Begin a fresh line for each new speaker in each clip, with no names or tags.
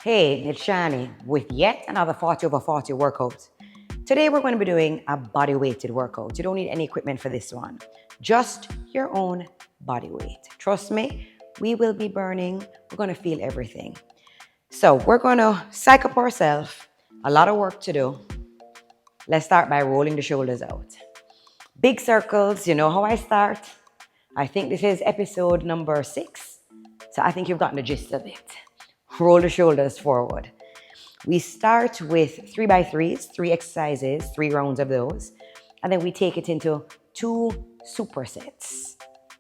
Hey, it's Shani with yet another 40 over 40 workout. Today we're going to be doing a body weighted workout. You don't need any equipment for this one, just your own body weight. Trust me, we will be burning. We're going to feel everything. So we're going to psych up ourselves. A lot of work to do. Let's start by rolling the shoulders out. Big circles, you know how I start. I think this is episode number 6. So I think you've gotten the gist of it. Roll the shoulders forward. We start with 3x3s, 3 exercises, 3 rounds of those. And then we take it into 2 supersets.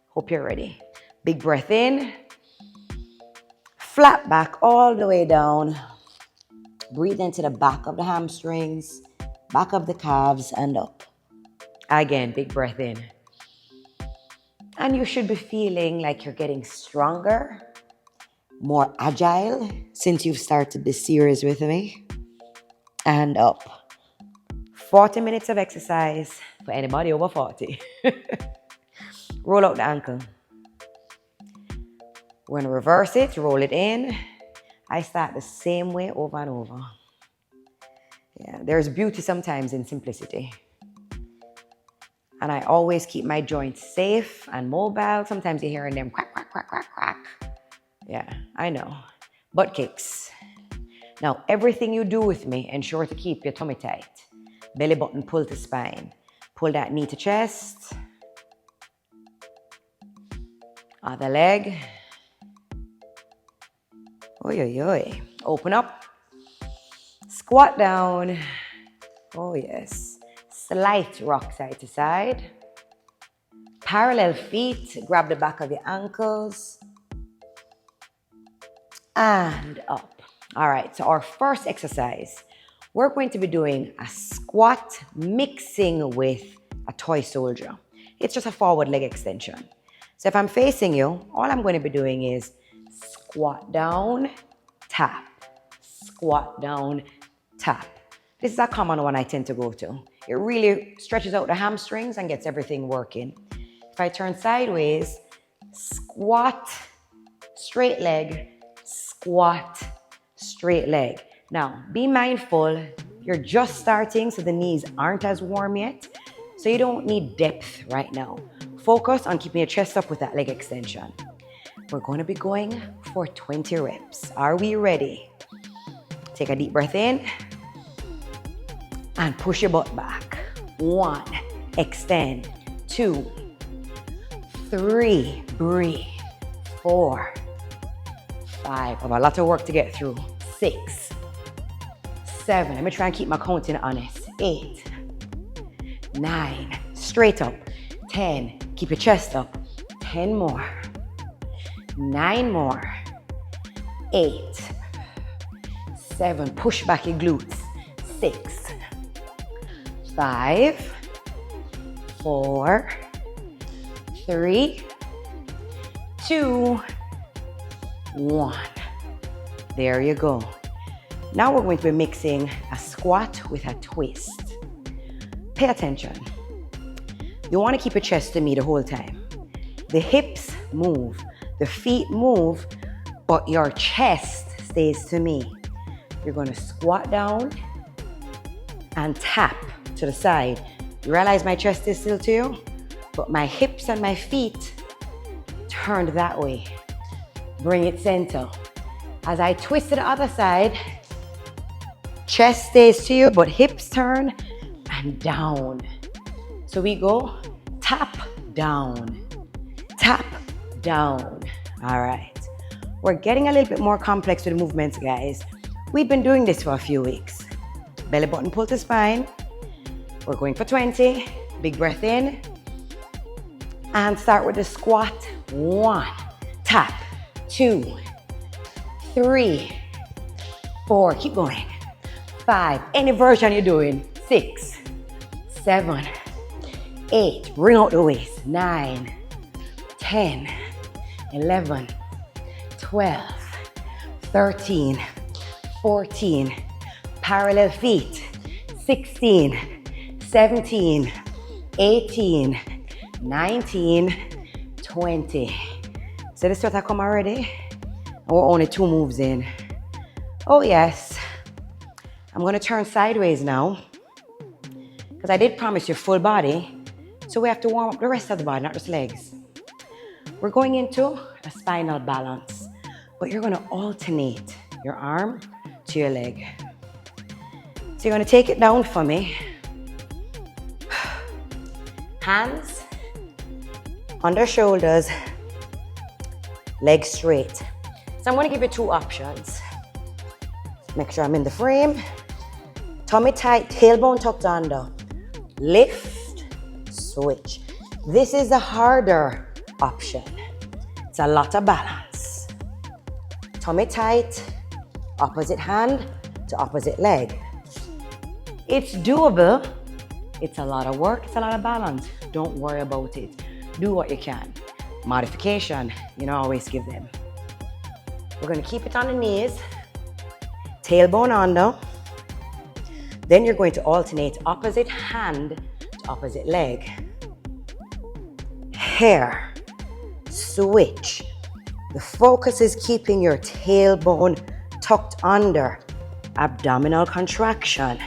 Hope you're ready. Big breath in. Flat back all the way down. Breathe into the back of the hamstrings, back of the calves, and up. Again, big breath in. And you should be feeling like you're getting stronger, more agile since you've started this series with me. And up. 40 minutes of exercise for anybody over 40. Roll out the ankle. We're going to reverse it, roll it in. I start the same way over and over. Yeah, there's beauty sometimes in simplicity. And I always keep my joints safe and mobile. Sometimes you're hearing them crack, crack, crack, crack, crack. Yeah, I know. Butt kicks. Now, everything you do with me, ensure to keep your tummy tight. Belly button pull to spine. Pull that knee to chest. Other leg. Oi, oi, oi. Open up. Squat down. Oh, yes. Slight rock side to side. Parallel feet. Grab the back of your ankles. And up. All right, so our first exercise, we're going to be doing a squat mixing with a toy soldier. It's just a forward leg extension. So if I'm facing you, all I'm going to be doing is squat down, tap, squat down, tap. This is a common one I tend to go to. It really stretches out the hamstrings and gets everything working. If I turn sideways, squat, straight leg, squat, straight leg. Now, be mindful, you're just starting, so the knees aren't as warm yet. So you don't need depth right now. Focus on keeping your chest up with that leg extension. We're going to be going for 20 reps. Are we ready? Take a deep breath in and push your butt back. 1, extend. 2, 3, breathe. 4, 5, I have a lot of work to get through. 6, 7, let me try and keep my counting honest. 8, 9, straight up. 10, keep your chest up. 10 more. 9 more. 8, 7, push back your glutes. 6, 5, 4, 3, 2, 1. There you go. Now we're going to be mixing a squat with a twist. Pay attention. You want to keep your chest to me the whole time. The hips move, the feet move, but your chest stays to me. You're going to squat down and tap to the side. You realize my chest is still to you, but my hips and my feet turned that way. Bring it center. As I twist to the other side, chest stays to you, but hips turn and down. So we go tap, down, tap, down. All right. We're getting a little bit more complex with the movements, guys. We've been doing this for a few weeks. Belly button pull to spine. We're going for 20. Big breath in. And start with the squat. 1, tap. 2, 3, 4, keep going. 5, any version you're doing. 6, 7, 8, bring out the waist. 9, 10, 11, 12, 13, 14, parallel feet. 16, 17, 18, 19, 20. See the sweater come already? We're only 2 moves in. Oh yes. I'm gonna turn sideways now because I did promise you full body. So we have to warm up the rest of the body, not just legs. We're going into a spinal balance, but you're gonna alternate your arm to your leg. So you're gonna take it down for me. Hands under shoulders, legs straight. So I'm gonna give you two options. Make sure I'm in the frame. Tummy tight, tailbone tucked under. Lift, switch. This is the harder option. It's a lot of balance. Tummy tight, opposite hand to opposite leg. It's doable. It's a lot of work, it's a lot of balance. Don't worry about it. Do what you can. Modification, you know, always give them. We're gonna keep it on the knees, tailbone under. Then you're going to alternate opposite hand to opposite leg. Hair, switch. The focus is keeping your tailbone tucked under. Abdominal contraction.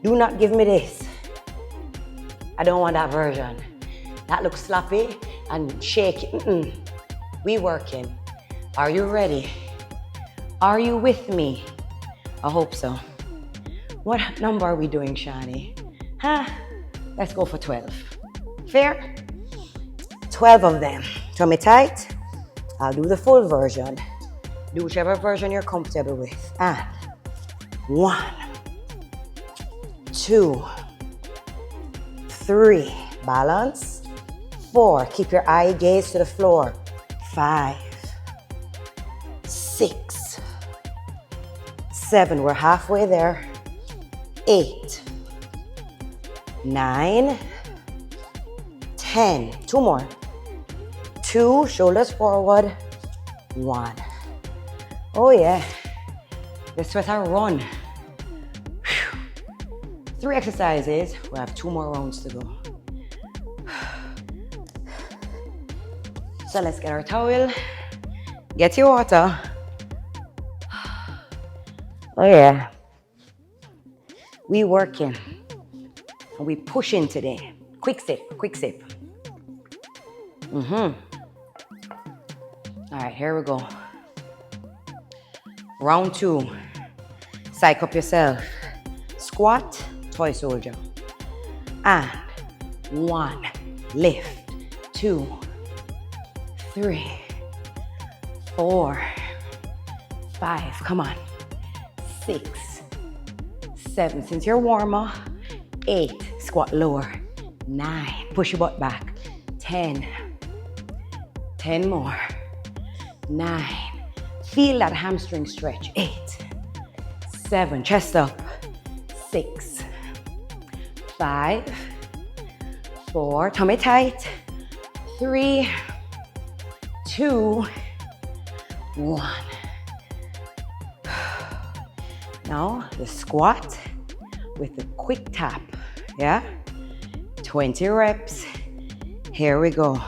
Do not give me this. I don't want that version. That looks sloppy and shaky. We working. Are you ready? Are you with me? I hope so. What number are we doing, Shani? Let's go for 12. Fair? 12 of them. Tummy tight. I'll do the full version. Do whichever version you're comfortable with. And 1, 2, 3, balance. 4, keep your eye gaze to the floor. 5, 6, 7, we're halfway there. 8, 9, 10, 2 more. 2, shoulders forward. 1. Oh yeah, the sweater run. 3 exercises, we have 2 more rounds to go. So let's get our towel, get your water. Oh yeah, we working and we pushing today. Quick sip, quick sip. All right, here we go. Round 2, psych up yourself. Squat, toy soldier. And 1, lift. 2, 3, 4, 5, come on. 6, 7, since you're warmer. 8, squat lower. 9, push your butt back. 10, 10 more. 9, feel that hamstring stretch. 8, 7, chest up. 6, 5, 4, tummy tight. 3, 2, 1. Now the squat with the quick tap, yeah? 20 reps. Here we go.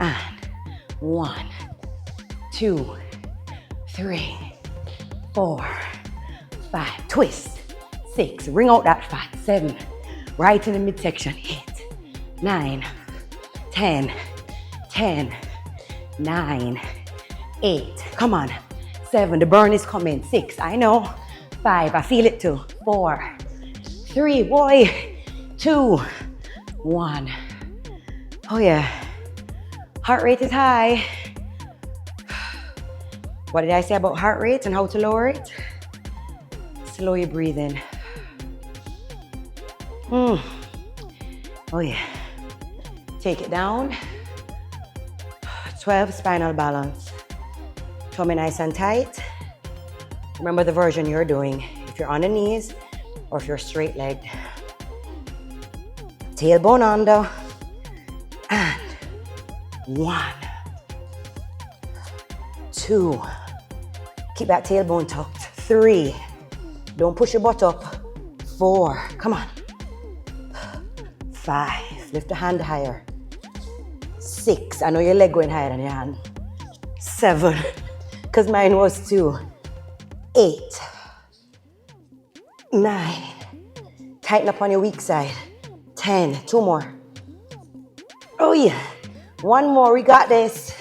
And 1, 2, 3, 4, 5, twist. 6, wring out that fat. 7, right in the midsection. 8, 9, 10, 10, 9, 8. Come on. 7, the burn is coming. 6, I know. 5, I feel it too. 4, 3, boy. 2, 1. Oh yeah. Heart rate is high. What did I say about heart rate and how to lower it? Slow your breathing. Oh yeah. Take it down. 12, spinal balance. Tummy nice and tight. Remember the version you're doing. If you're on the knees or if you're straight legged. Tailbone under. And 1, 2. Keep that tailbone tucked. 3. Don't push your butt up. 4. Come on. 5. Lift the hand higher. 6. I know your leg going higher than your hand. 7. because mine was 2. 8, 9, tighten up on your weak side. 10, 2 more. Oh yeah, 1 more, we got this.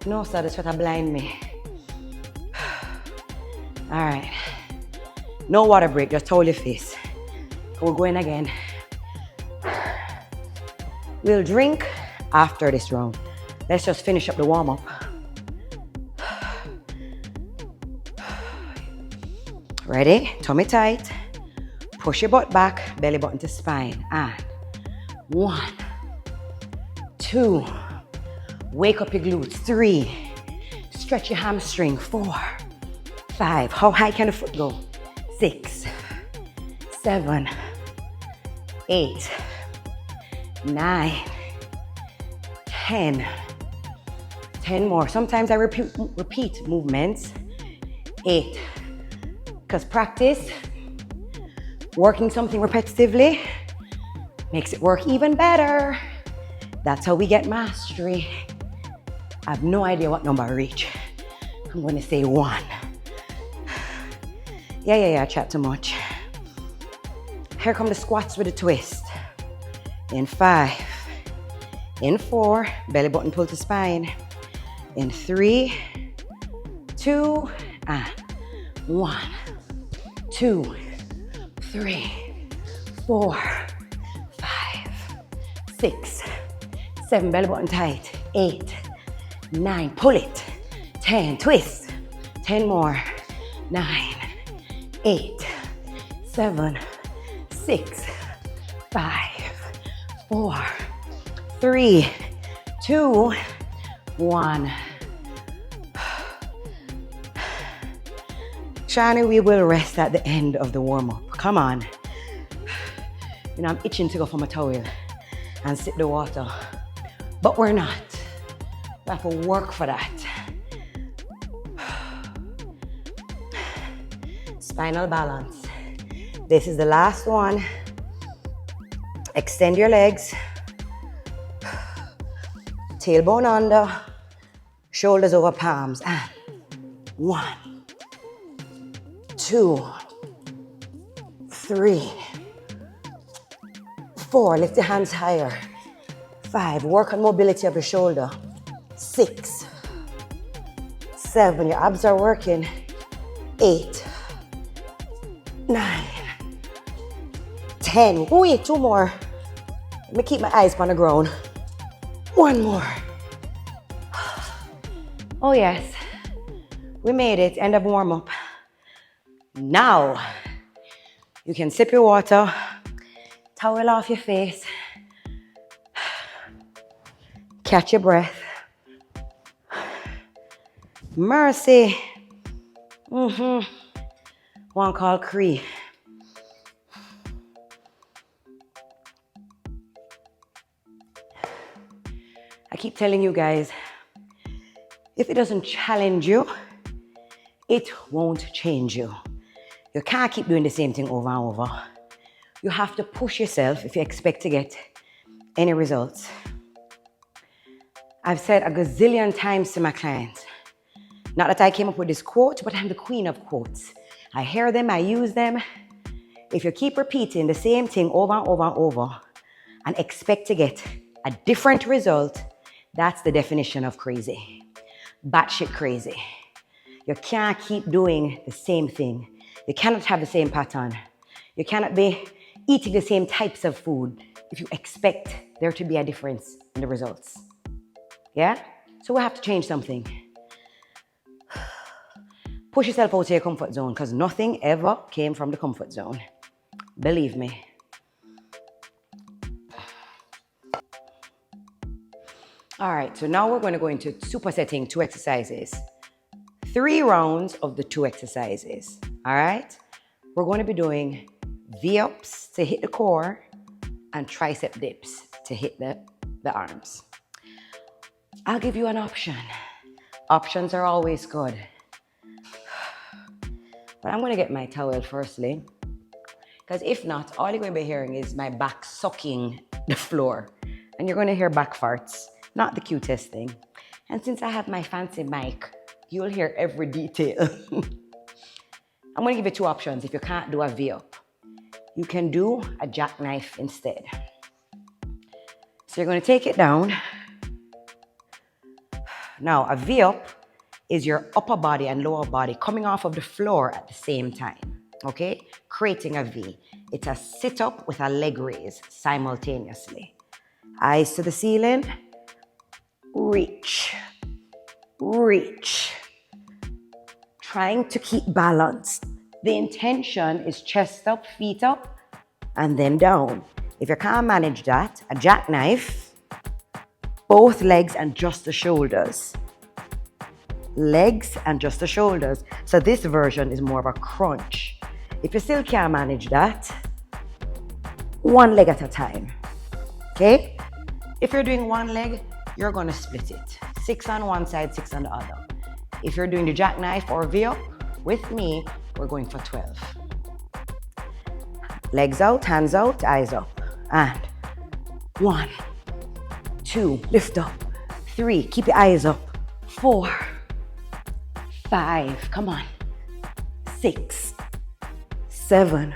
No, sir, that's what blind me. All right, no water break, just hold your face. We're going again. We'll drink after this round. Let's just finish up the warm-up. Ready? Tummy tight. Push your butt back, belly button to spine. And 1, 2, wake up your glutes. 3, stretch your hamstring. 4, 5, how high can the foot go? 6, 7, 8, 9, 10. 10 more. Sometimes I repeat movements. 8. Because practice, working something repetitively, makes it work even better. That's how we get mastery. I have no idea what number I reach. I'm going to say 1. Yeah, I chat too much. Here come the squats with a twist. In 5. In 4, belly button pull to spine. In 3, 2, and 1, 2, 3, 4, 5, 6, 7, belly button tight. 8, 9, pull it. 10, twist. 10 more. 9, 8, 7, 6, 5, 4, 3, 2, 1. Shani, we will rest at the end of the warm-up. Come on. You know, I'm itching to go for my towel and sip the water. But we're not. We have to work for that. Spinal balance. This is the last one. Extend your legs. Tailbone under. Shoulders over palms. And 1, 2, 3, 4. Lift the hands higher. 5. Work on mobility of the shoulder. 6, 7. Your abs are working. 8, 9, 10. Wait, 2 more. Let me keep my eyes on the ground. 1 more. Oh yes, we made it. End of warm-up. Now, you can sip your water, towel off your face, catch your breath. Mercy. One called Cree. I keep telling you guys, if it doesn't challenge you, it won't change you. You can't keep doing the same thing over and over. You have to push yourself if you expect to get any results. I've said a gazillion times to my clients, not that I came up with this quote, but I'm the queen of quotes. I hear them, I use them. If you keep repeating the same thing over and over and over and expect to get a different result, that's the definition of crazy. Batshit crazy. You can't keep doing the same thing. You cannot have the same pattern. You cannot be eating the same types of food if you expect there to be a difference in the results. Yeah? So we have to change something. Push yourself out of your comfort zone because nothing ever came from the comfort zone. Believe me. All right, so now we're going to go into supersetting 2 exercises. 3 rounds of the 2 exercises. All right? We're going to be doing V-ups to hit the core and tricep dips to hit the arms. I'll give you an option. Options are always good. But I'm going to get my towel firstly, because if not, all you're going to be hearing is my back sucking the floor And you're going to hear back farts, not the cutest thing. And since I have my fancy mic, you'll hear every detail. I'm going to give you two options if you can't do a V-up. You can do a jackknife instead. So you're going to take it down. Now, a V-up is your upper body and lower body coming off of the floor at the same time, okay? Creating a V. It's a sit-up with a leg raise simultaneously. Eyes to the ceiling. Reach. Reach. Trying to keep balanced. The intention is chest up, feet up, and then down. If you can't manage that, a jackknife, both legs and just the shoulders. Legs and just the shoulders. So this version is more of a crunch. If you still can't manage that, one leg at a time, okay? If you're doing one leg, you're gonna split it. 6 on one side, 6 on the other. If you're doing the jackknife or V-up, with me, we're going for 12. Legs out, hands out, eyes up. And 1, 2, lift up. 3, keep your eyes up. 4, 5, come on. 6, 7,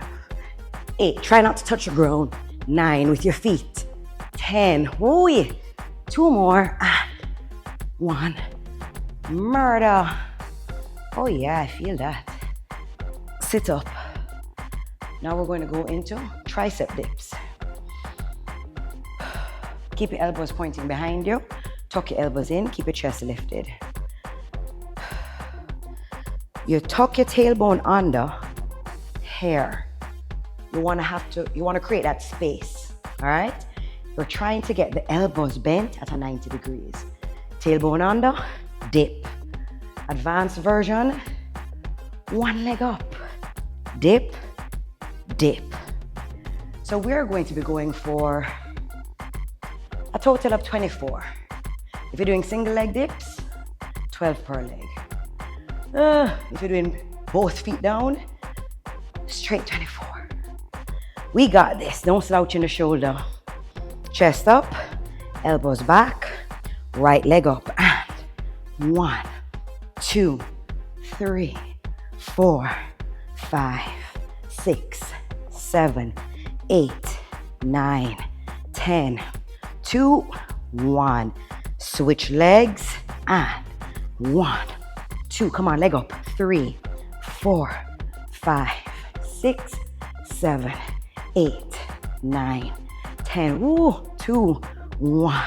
8. Try not to touch the ground. 9 with your feet. 10. Oh yeah. 2 more. And 1. Murder. Oh yeah, I feel that. Sit up. Now we're going to go into tricep dips. Keep your elbows pointing behind you. Tuck your elbows in. Keep your chest lifted. You tuck your tailbone under here. You want to create that space, all right? You're trying to get the elbows bent at a 90 degrees. Tailbone under, dip. Advanced version, one leg up, dip, dip. So we're going to be going for a total of 24. If you're doing single leg dips, 12 per leg. If you're doing both feet down, straight 24. We got this. Don't slouch in the shoulder. Chest up, elbows back, right leg up. And 1, 2, 3, 4, 5, 6, 7, 8, 9, 10, 2, 1. Switch legs and 1, 2. Come on, leg up. 3, 4, 5, 6, 7, 8, 9, 10. Ooh, 2, 1.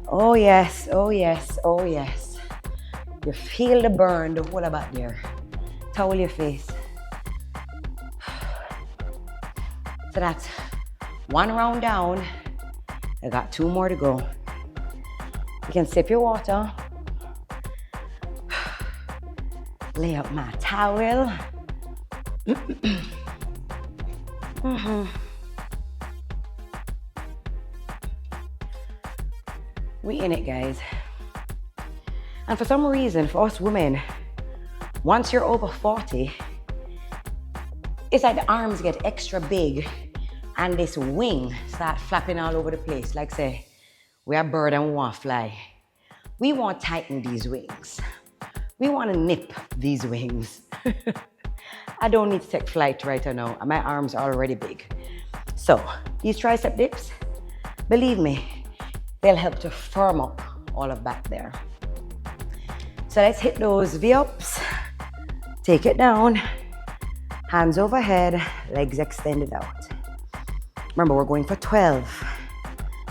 Oh yes, oh yes, oh yes. You feel the burn, the whole about there. Towel your face. So that's 1 round down. I got 2 more to go. You can sip your water. Lay up my towel. We in it, guys. And for some reason, for us women, once you're over 40, it's like the arms get extra big and this wing start flapping all over the place. Like say, we're a bird and we want to fly. We want to tighten these wings. We want to nip these wings. I don't need to take flight right now. My arms are already big. So these tricep dips, believe me, they'll help to firm up all of back there. So let's hit those V-ups. Take it down. Hands overhead, legs extended out. Remember, we're going for 12.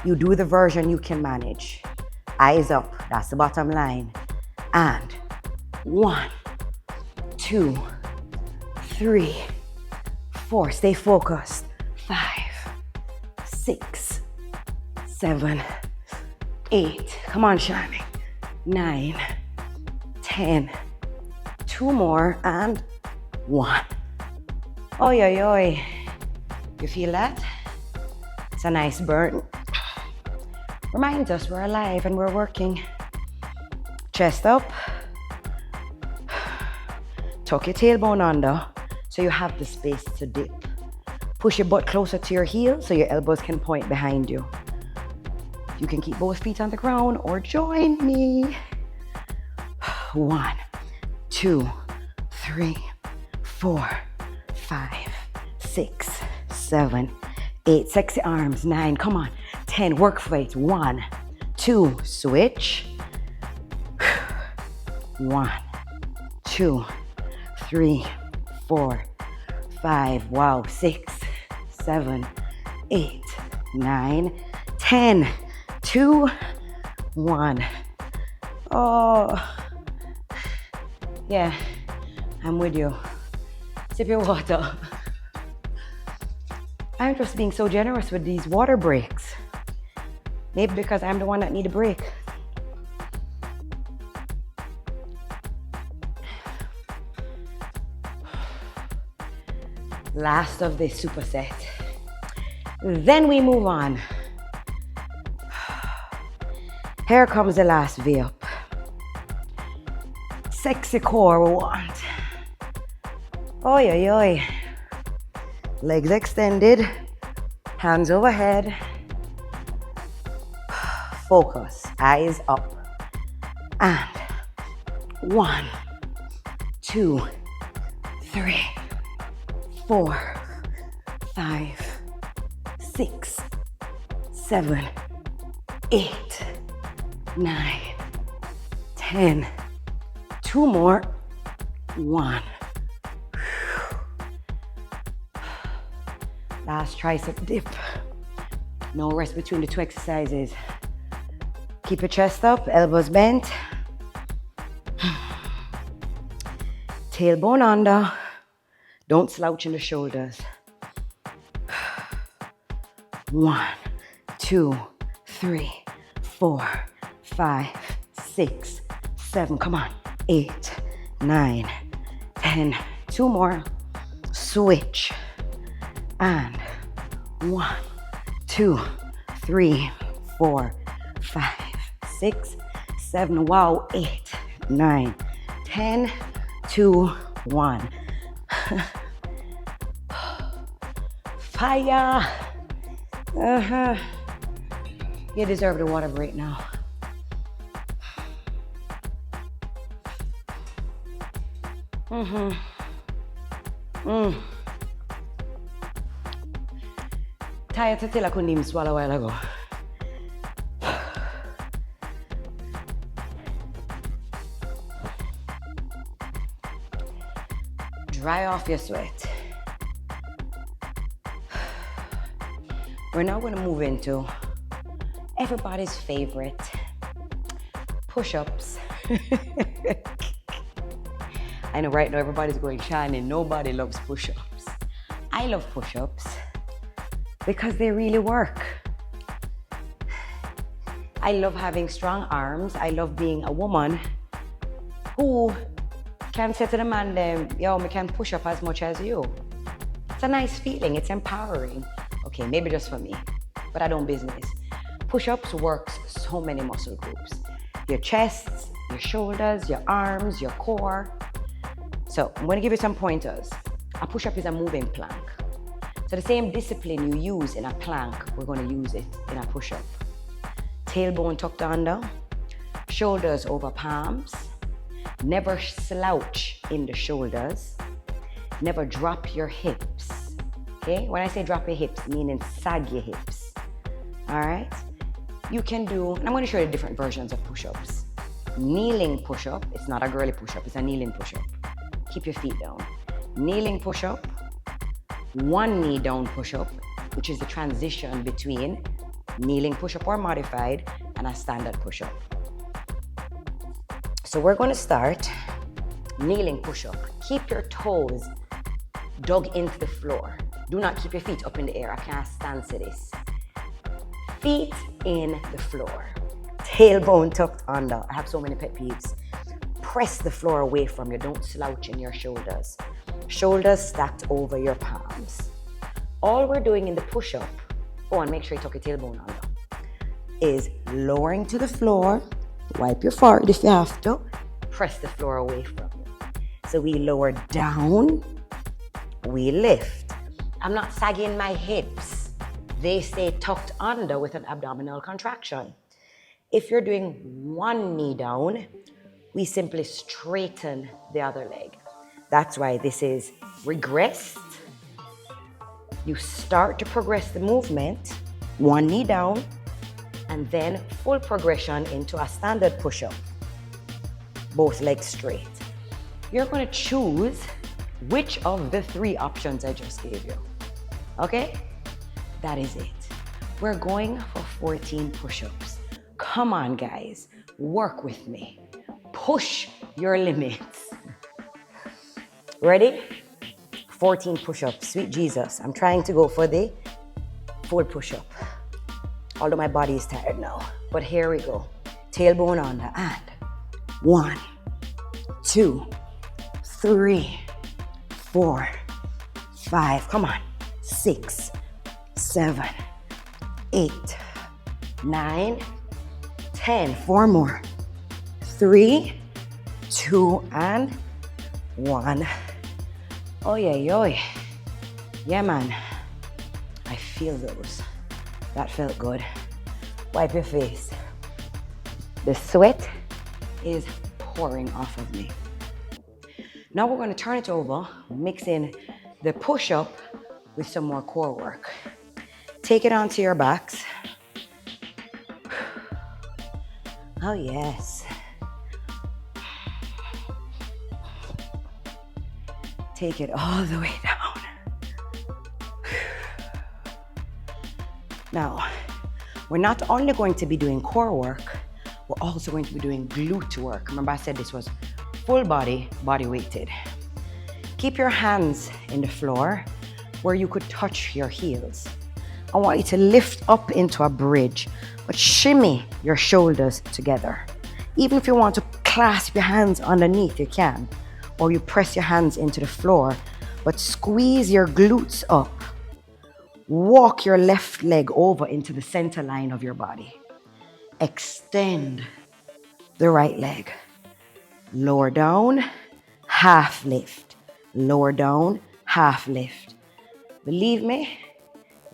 You do the version you can manage. Eyes up, that's the bottom line. And 1, 2, 3, 4. Stay focused. 5, 6, 7, 8. Come on, Shani. 9, 10. 2 more and 1. Oi, oi, oi. You feel that? It's a nice burn. Reminds us we're alive and we're working. Chest up. Tuck your tailbone under so you have the space to dip. Push your butt closer to your heel so your elbows can point behind you. You can keep both feet on the ground or join me. 1, 2, 3, 4, 5, 6, 7, 8. Sexy arms. 9. Come on. 10. Work for it. 1, 2. Switch. 1, 2, 3, 4, 5. Wow. 6, 7, 8, 9, 10. 2, 1. Oh, yeah, I'm with you. Sip your water. I'm just being so generous with these water breaks. Maybe because I'm the one that need a break. Last of this superset. Then we move on. Here comes the last V up. Sexy core we want. Oi, oi, oi. Legs extended. Hands overhead. Focus. Eyes up. And 1, 2, 3, 4, 5, 6, 7, 8, 9, 10. 2 more. 1. Last tricep dip. No rest between the 2 exercises. Keep your chest up, elbows bent. Tailbone under. Don't slouch in the shoulders. 1, 2, 3, 4, 5, 6, 7. Come on. 8, 9, 10. 2 more. Switch. And 1, 2, 3, 4, 5, 6, 7. Wow. 8, 9, 10. 2, 1. Fire. You deserve the water break now. Tired till I couldn't even swallow a while ago. Dry off your sweat. We're now going to move into everybody's favorite push-ups. I know right now everybody's going shining. Nobody loves push-ups. I love push-ups because they really work. I love having strong arms. I love being a woman who can say to the man, yo, I can push up as much as you. It's a nice feeling. It's empowering. Okay, maybe just for me, but I don't business. Push-ups works so many muscle groups. Your chest, your shoulders, your arms, your core. So I'm going to give you some pointers. A push-up is a moving plank. So the same discipline you use in a plank, we're going to use it in a push-up. Tailbone tucked under, shoulders over palms. Never slouch in the shoulders. Never drop your hips. Okay? When I say drop your hips, meaning sag your hips. All right? You can do, and I'm going to show you different versions of push-ups. Kneeling push-up. It's not a girly push-up. It's a kneeling push-up. Keep your feet down. Kneeling push-up. One knee down push-up, which is the transition between kneeling push-up or modified and a standard push-up. So we're going to start kneeling push-up. Keep your toes dug into the floor. Do not keep your feet up in the air. I can't stand to this. Feet in the floor. Tailbone tucked under. I have so many pet peeves. Press the floor away from you. Don't slouch in your shoulders. Shoulders stacked over your palms. All we're doing in the push-up, and make sure you tuck your tailbone under, is lowering to the floor. Wipe your forehead if you have to. Press the floor away from you. So we lower down, we lift. I'm not sagging my hips. they stay tucked under with an abdominal contraction. If you're doing one knee down, we simply straighten the other leg. That's why this is regressed. You start to progress the movement, one knee down, and then full progression into a standard push-up. Both legs straight. You're going to choose which of the 3 options I just gave you. Okay? That is it. We're going for 14 push-ups. Come on, guys. Work with me. Push your limits. Ready? 14 push-ups. Sweet Jesus. I'm trying to go for the full push-up. Although my body is tired now. But here we go. Tailbone under and 1, 2, 3, 4, 5. Come on. 6, 7, 8, 9, 10. 4 more. 3, 2, and 1. Oh yeah. Yeah, man. I feel those. That felt good. Wipe your face. The sweat is pouring off of me. Now we're going to turn it over, mix in the push-up with some more core work. Take it onto your backs. Oh yes. Take it all the way down. Now, we're not only going to be doing core work, we're also going to be doing glute work. Remember I said this was full body, body weighted. Keep your hands in the floor where you could touch your heels. I want you to lift up into a bridge, but shimmy your shoulders together. Even if you want to clasp your hands underneath, you can. Or you press your hands into the floor, but squeeze your glutes up. Walk your left leg over into the center line of your body. Extend the right leg. Lower down, half lift. Lower down, half lift. Believe me,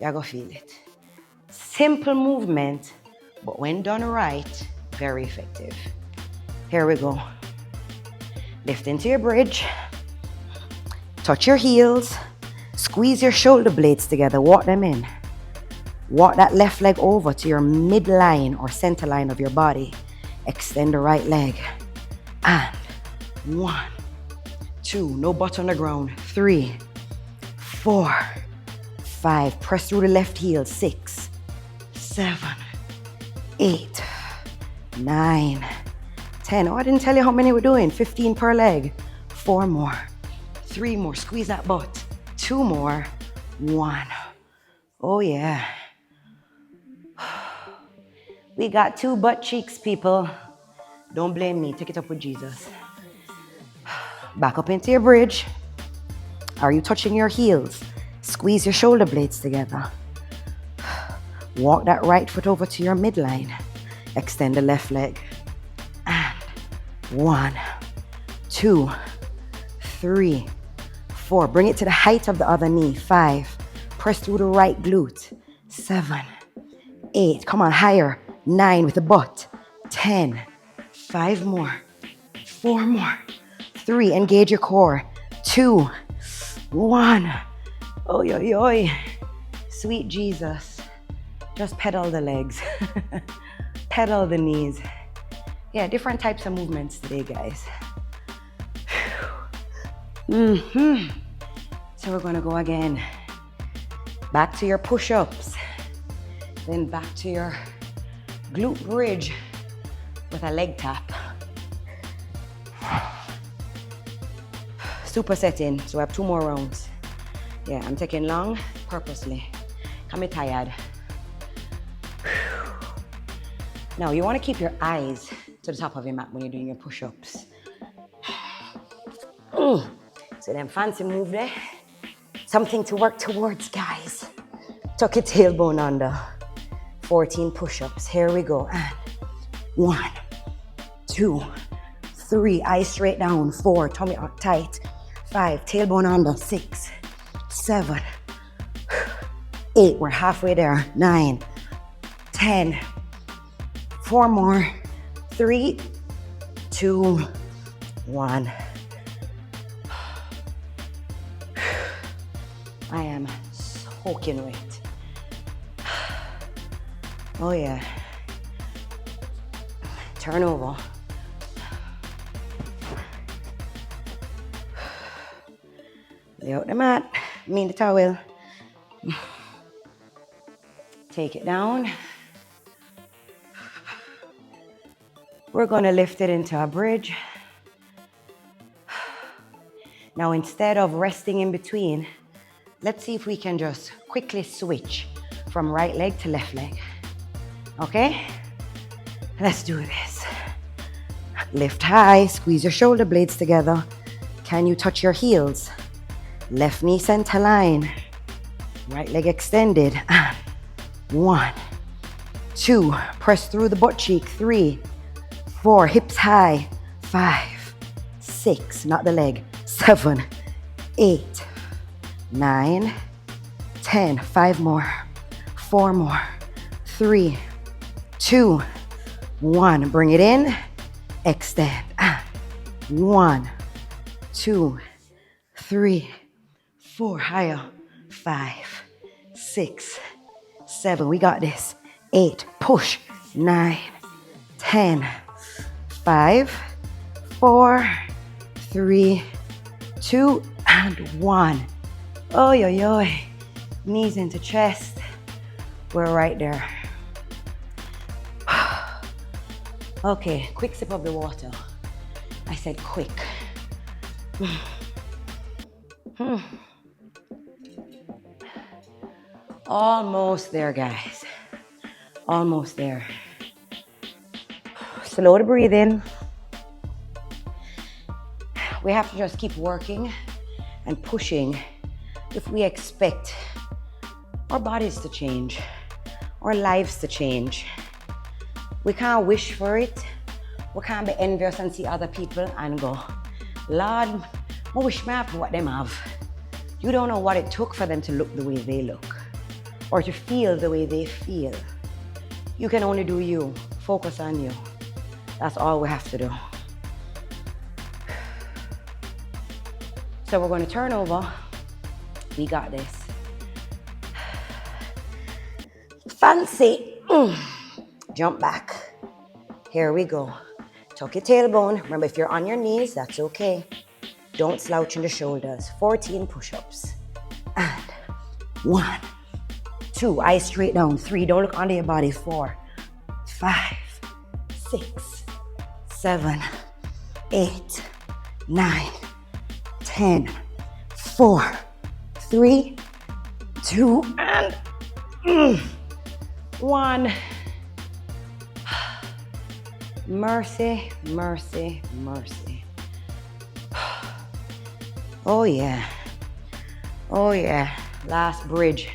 you're gonna feel it. Simple movement, but when done right, very effective. Here we go. Lift into your bridge. Touch your heels. Squeeze your shoulder blades together. Walk them in. Walk that left leg over to your midline or center line of your body. Extend the right leg. And 1, 2, no butt on the ground. 3, 4, 5. Press through the left heel. 6, 7, 8, 9, 10. Oh, I didn't tell you how many we're doing. 15 per leg. 4 more. 3 more. Squeeze that butt. 2 more. 1. Oh yeah. We got 2 butt cheeks, people. Don't blame me. Take it up with Jesus. Back up into your bridge. Are you touching your heels? Squeeze your shoulder blades together. Walk that right foot over to your midline. Extend the left leg. And 1, 2, 3, 4. Bring it to the height of the other knee. 5. Press through the right glute. 7, 8. Come on, higher. 9 with the butt. 10. 5 more. 4 more. 3. Engage your core. 2, 1. Oh, yo, yo. Sweet Jesus. Just pedal the legs. Pedal the knees. Yeah, different types of movements today, guys. So we're gonna go again. Back to your push-ups. Then back to your glute bridge with a leg tap. Superset in, so I have 2 more rounds. Yeah, I'm taking long purposely. I'm tired. Now, you want to keep your eyes to the top of your mat when you're doing your push-ups. So them fancy move there. Something to work towards, guys. Tuck your tailbone under. 14 push-ups. Here we go. And 1, 2, 3. Eyes straight down. 4. Tummy up tight. 5. Tailbone under. 6, 7, 8, we're halfway there. 9, 10, 4 more. 3, 2, 1. I am soaking wet. Oh yeah. Turn over. Lay out the mat, the towel. Take it down. We're gonna lift it into a bridge. Now instead of resting in between, let's see if we can just quickly switch from right leg to left leg. Okay? Let's do this. Lift high, squeeze your shoulder blades together. Can you touch your heels? Left knee center line. Right leg extended. 1, 2, press through the butt cheek. 3, 4, hips high. 5, 6, not the leg. 7, 8, 9, 10. 5 more. 4 more. 3, 2, 1. Bring it in. Extend. 1, 2, 3, 4. Higher. 5, 6, 7. We got this. 8. Push. 9, 10. 5, 4, 3, 2, and 1. Oi, oi, oi. Knees into chest. We're right there. Okay, quick sip of the water. I said quick. Almost there, guys. Almost there. Slow the breathing. We have to just keep working and pushing if we expect our bodies to change, our lives to change. We can't wish for it. We can't be envious and see other people and go, Lord, I wish me have what them have. You don't know what it took for them to look the way they look or to feel the way they feel. You can only do you. Focus on you. That's all we have to do. So we're going to turn over. We got this. Fancy. Jump back. Here we go. Tuck your tailbone. Remember, if you're on your knees, that's okay. Don't slouch in the shoulders. 14 push-ups. And 1, 2, eyes straight down. 3, don't look under your body. 4, 5, 6, 7, 8, 9, 10, 4, 3, 2, and 1. Mercy, mercy, mercy. Oh yeah. Oh yeah. Last bridge.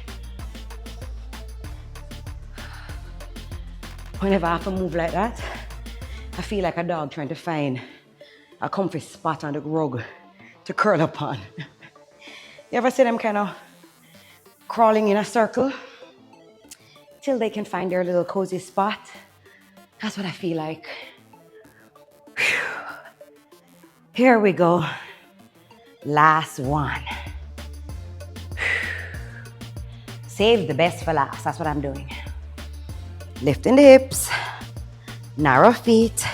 Whenever I have to move like that, I feel like a dog trying to find a comfy spot on the rug to curl up on. You ever see them kind of crawling in a circle till they can find their little cozy spot? That's what I feel like. Whew. Here we go. Last one. Save the best for last. That's what I'm doing. Lifting the hips, narrow feet,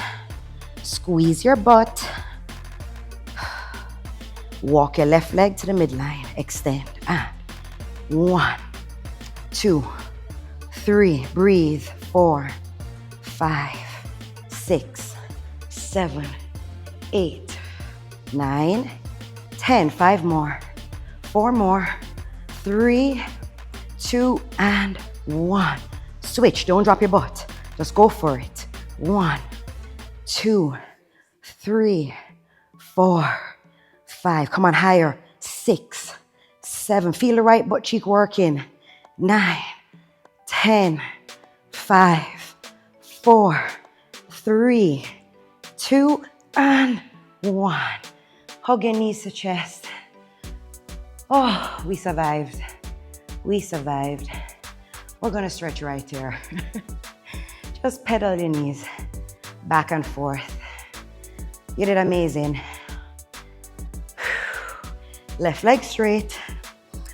squeeze your butt. Walk your left leg to the midline. Extend. And 1, 2, 3. Breathe. 4, 5, 6, 7, 8, 9, 10. 5 more. 4 more. 3, 2, and 1. Switch. Don't drop your butt. Just go for it. 1, 2, 3, 4, 5. Come on, higher. 6, 7. Feel the right butt cheek working. 9, 10, 5, 4, 3, 2, and 1. Hug your knees to chest. Oh, we survived. We survived. We're gonna stretch right here. Just pedal your knees back and forth. You did amazing. Left leg straight.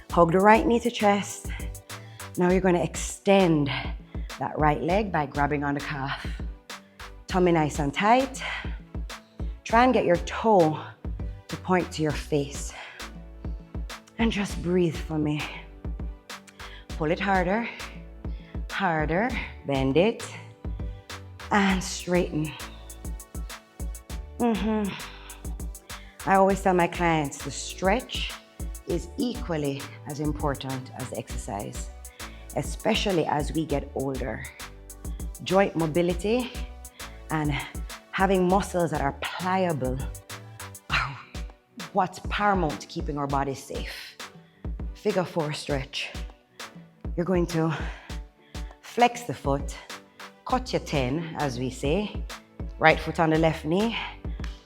Hug the right knee to chest. Now you're gonna extend that right leg by grabbing on the calf. Tummy nice and tight. Try and get your toe to point to your face. And just breathe for me. Pull it harder, harder, bend it, and straighten. I always tell my clients the stretch is equally as important as the exercise, especially as we get older. Joint mobility and having muscles that are pliable are what's paramount to keeping our bodies safe. Figure 4 stretch. You're going to flex the foot, cut your 10, as we say. Right foot on the left knee,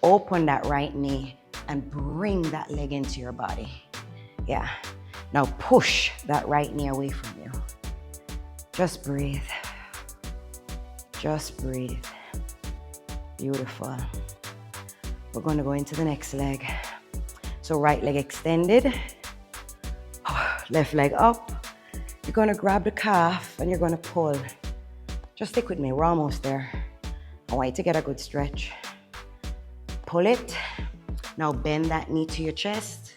open that right knee, and bring that leg into your body. Yeah. Now push that right knee away from you. Just breathe. Just breathe. Beautiful. We're going to go into the next leg. So right leg extended, left leg up. You're going to grab the calf and you're going to pull. Just stick with me, we're almost there. I want you to get a good stretch. Pull it. Now bend that knee to your chest.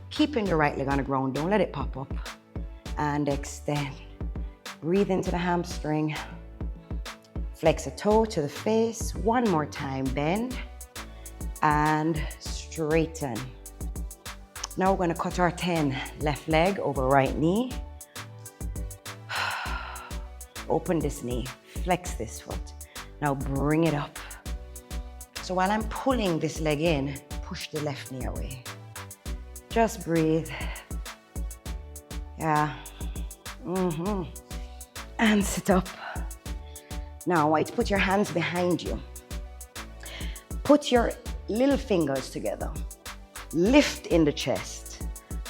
Keeping your right leg on the ground, don't let it pop up. And extend. Breathe into the hamstring. Flex a toe to the face. One more time, bend. And straighten. Now we're gonna cut our 10. Left leg over right knee. Open this knee, flex this foot. Now bring it up. So while I'm pulling this leg in, push the left knee away. Just breathe. Yeah. And sit up. Now I want you to put your hands behind you. Put your little fingers together. Lift in the chest.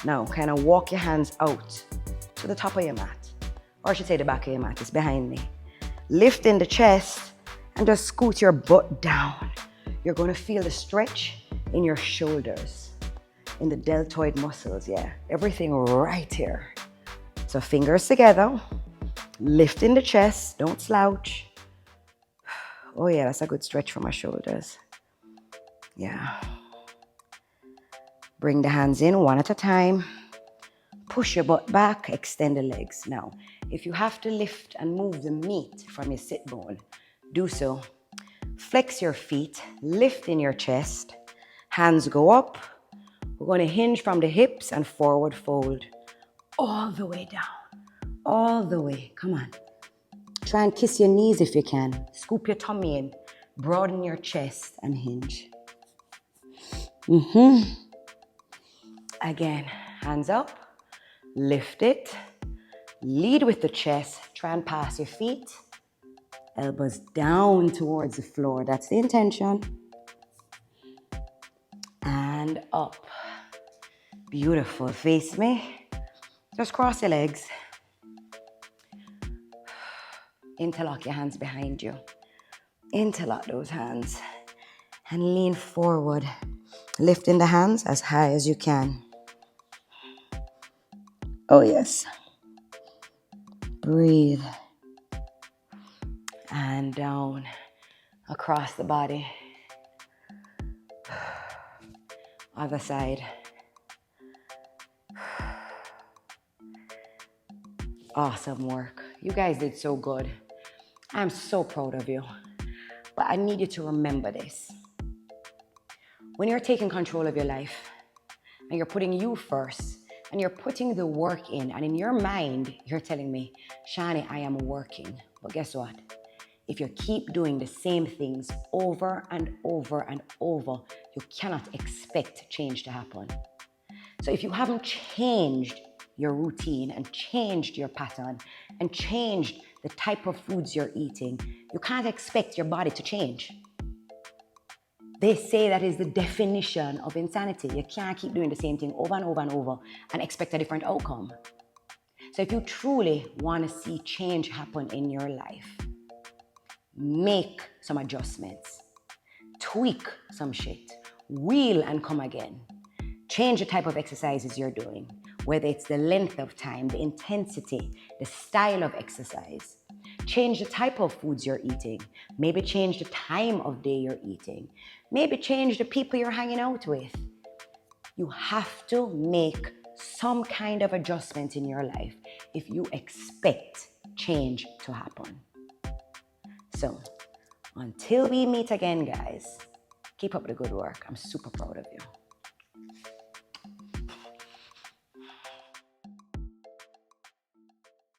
Now kind of walk your hands out to the top of your mat. Or I should say the back of your mat, it's behind me. Lift in the chest and just scoot your butt down. You're gonna feel the stretch in your shoulders, in the deltoid muscles, yeah. Everything right here. So fingers together, lift in the chest, don't slouch. Oh yeah, that's a good stretch for my shoulders. Yeah. Bring the hands in one at a time. Push your butt back, extend the legs. Now, if you have to lift and move the meat from your sit bone, do so. Flex your feet, lift in your chest, hands go up. We're going to hinge from the hips and forward fold all the way down, all the way. Come on. Try and kiss your knees if you can. Scoop your tummy in, broaden your chest and hinge. Again, hands up. Lift it, lead with the chest, try and pass your feet, elbows down towards the floor, that's the intention, and up. Beautiful, face me, just cross your legs, interlock your hands behind you, interlock those hands, and lean forward, lifting the hands as high as you can. Oh yes. Breathe. And down across the body. Other side. Awesome work. You guys did so good. I'm so proud of you. But I need you to remember this. When you're taking control of your life and you're putting you first, and you're putting the work in, and in your mind, you're telling me, Shani, I am working. But guess what? If you keep doing the same things over and over and over, you cannot expect change to happen. So if you haven't changed your routine and changed your pattern and changed the type of foods you're eating, you can't expect your body to change. They say that is the definition of insanity. You can't keep doing the same thing over and over and over and expect a different outcome. So if you truly want to see change happen in your life, make some adjustments, tweak some shit, wheel and come again. Change the type of exercises you're doing, whether it's the length of time, the intensity, the style of exercise. Change the type of foods you're eating. Maybe change the time of day you're eating. Maybe change the people you're hanging out with. You have to make some kind of adjustment in your life if you expect change to happen. So, until we meet again, guys, keep up the good work. I'm super proud of you.